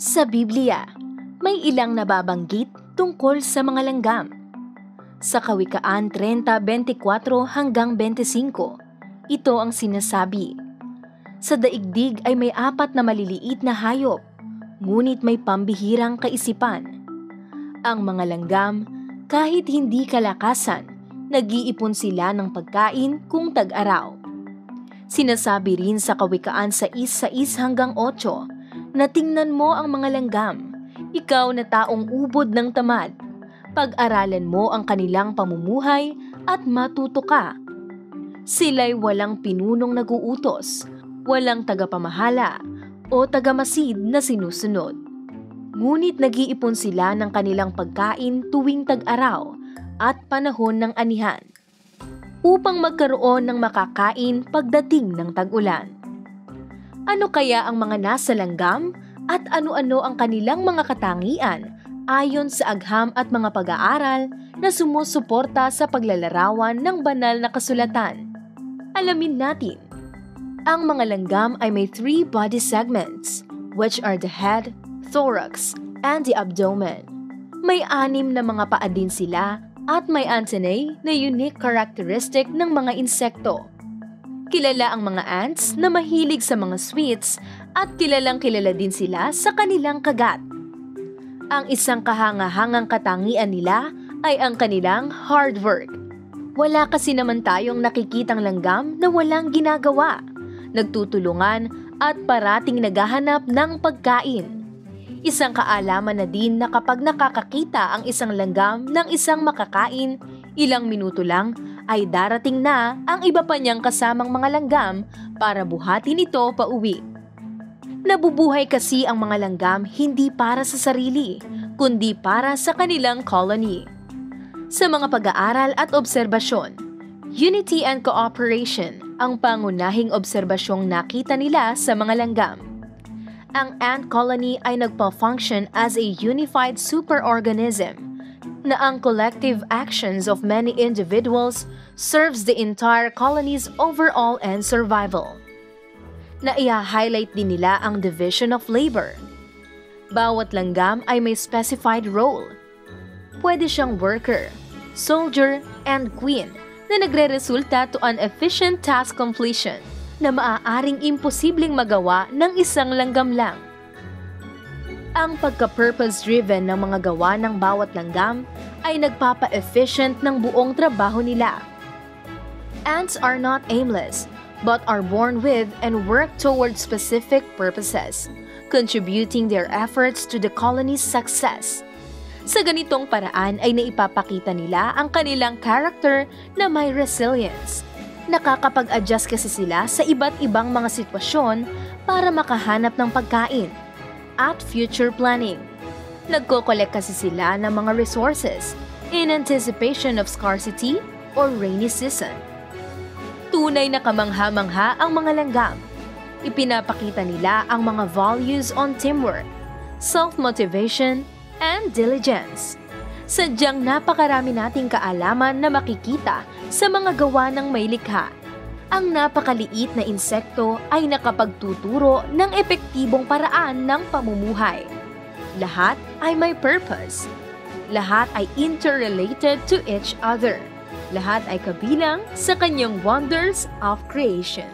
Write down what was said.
Sa Biblia, may ilang nababanggit tungkol sa mga langgam. Sa Kawikaan 30:24 hanggang 25, ito ang sinasabi. Sa daigdig ay may 4 na maliliit na hayop, ngunit may pambihirang kaisipan. Ang mga langgam, kahit hindi kalakasan, nag-iipon sila ng pagkain kung tag-araw. Sinasabi rin sa Kawikaan 6:6 hanggang 8 na tingnan mo ang mga langgam, ikaw na taong ubod ng tamad. Pag-aralan mo ang kanilang pamumuhay at matuto ka. Sila'y walang pinunong naguutos, walang tagapamahala o tagamasid na sinusunod. Ngunit nag-iipon sila ng kanilang pagkain tuwing tag-araw at panahon ng anihan, upang magkaroon ng makakain pagdating ng tag-ulan. Ano kaya ang mga nasa langgam at ano-ano ang kanilang mga katangian ayon sa agham at mga pag-aaral na sumusuporta sa paglalarawan ng banal na kasulatan? Alamin natin. Ang mga langgam ay may 3 body segments, which are the head, thorax, and the abdomen. May 6 na mga paa din sila at may antennae na unique characteristic ng mga insekto. Kilala ang mga ants na mahilig sa mga sweets at kilalang kilala din sila sa kanilang kagat. Ang isang kahangahangang katangian nila ay ang kanilang hard work. Wala kasi naman tayong nakikitang langgam na walang ginagawa, nagtutulungan at parating naghahanap ng pagkain. Isang kaalaman na din na kapag nakakakita ang isang langgam ng isang makakain, ilang minuto lang ay darating na ang iba pa niyang kasamang mga langgam para buhatin ito pauwi. Nabubuhay kasi ang mga langgam hindi para sa sarili, kundi para sa kanilang colony. Sa mga pag-aaral at obserbasyon, unity and cooperation ang pangunahing obserbasyong nakita nila sa mga langgam. Ang ant colony ay nagpa-function as a unified superorganism na ang collective actions of many individuals serves the entire colony's overall and survival. Nai-highlight din nila ang division of labor. Bawat langgam ay may specified role. Pwede siyang worker, soldier, and queen na nagre-resulta to an efficient task completion na maaaring imposibleng magawa ng isang langgam lang. Ang pagka-purpose-driven ng mga gawa ng bawat langgam ay nagpapa-efficient ng buong trabaho nila. Ants are not aimless, but are born with and work toward specific purposes, contributing their efforts to the colony's success. Sa ganitong paraan ay naipapakita nila ang kanilang character na may resilience. Nakakapag-adjust kasi sila sa iba't ibang mga sitwasyon para makahanap ng pagkain at future planning. Nagko-collect kasi sila ng mga resources in anticipation of scarcity or rainy season. Tunay na kamangha-mangha ang mga langgam. Ipinapakita nila ang mga values on teamwork, self-motivation, and diligence. Sadyang napakarami nating kaalaman na makikita sa mga gawa ng may likha. Ang napakaliit na insekto ay nakapagtuturo ng epektibong paraan ng pamumuhay. Lahat ay may purpose. Lahat ay interrelated to each other. Lahat ay kabilang sa kanyang wonders of creation.